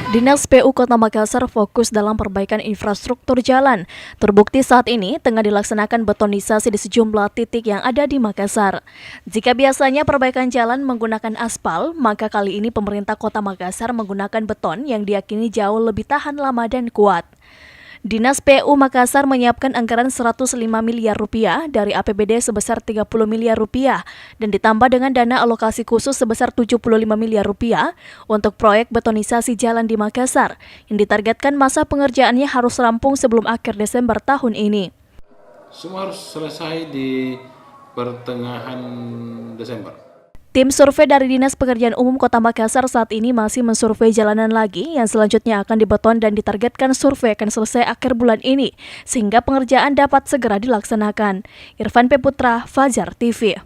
Dinas PU Kota Makassar fokus dalam perbaikan infrastruktur jalan. Terbukti saat ini tengah dilaksanakan betonisasi di sejumlah titik yang ada di Makassar. Jika biasanya perbaikan jalan menggunakan aspal, maka kali ini pemerintah Kota Makassar menggunakan beton yang diyakini jauh lebih tahan lama dan kuat. Dinas PU Makassar menyiapkan anggaran 105 miliar rupiah dari APBD sebesar 30 miliar rupiah dan ditambah dengan dana alokasi khusus sebesar 75 miliar rupiah untuk proyek betonisasi jalan di Makassar yang ditargetkan masa pengerjaannya harus rampung sebelum akhir Desember tahun ini. Semua harus selesai di pertengahan Desember. Tim survei dari Dinas Pekerjaan Umum Kota Makassar saat ini masih mensurvei jalanan lagi yang selanjutnya akan dibeton dan ditargetkan survei akan selesai akhir bulan ini, sehingga pengerjaan dapat segera dilaksanakan. Irfan P. Putra, Fajar TV.